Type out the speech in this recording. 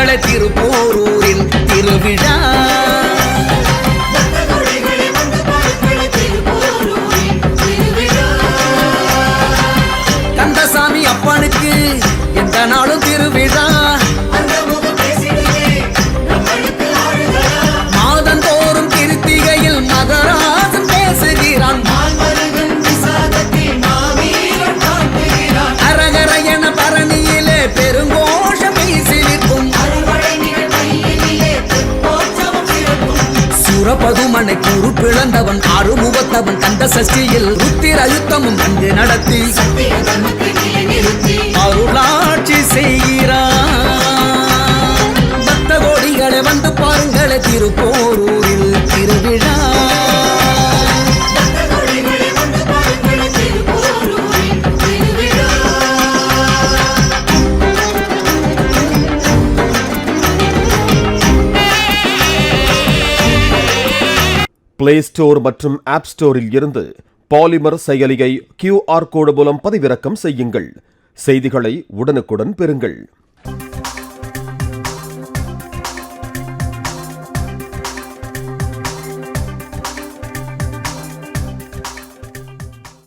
பாருங்களே திருப்போரூரில் திருவிழா. கந்தசாமி அப்பனுக்கு எந்த நாளும் திருவிழா. மாதந்தோறும் கிருத்திகையில் மகராசன் பேசுகிறான். அரகர என பரணியிலே பெருங்கோஷம் வீசிலிருக்கும். சுரபதுமனை குறு பிளந்தவன் ஆறுமுகத்தவன் கந்த சஷ்டியில் ருத்திர யுத்தமும் கண்டு நடத்தி அருளாட்சி செய்கிறான். பக்த கோடிகளை வந்து பாருங்களே திருப்போரூரில் திருவிழா. பிளே ஸ்டோர் மற்றும் ஆப் ஸ்டோரில் இருந்து பாலிமர் செயலியை QR கோடு மூலம் பதிவிறக்கம் செய்யுங்கள். செய்திகளை உடனுக்குடன் பெறுங்கள்.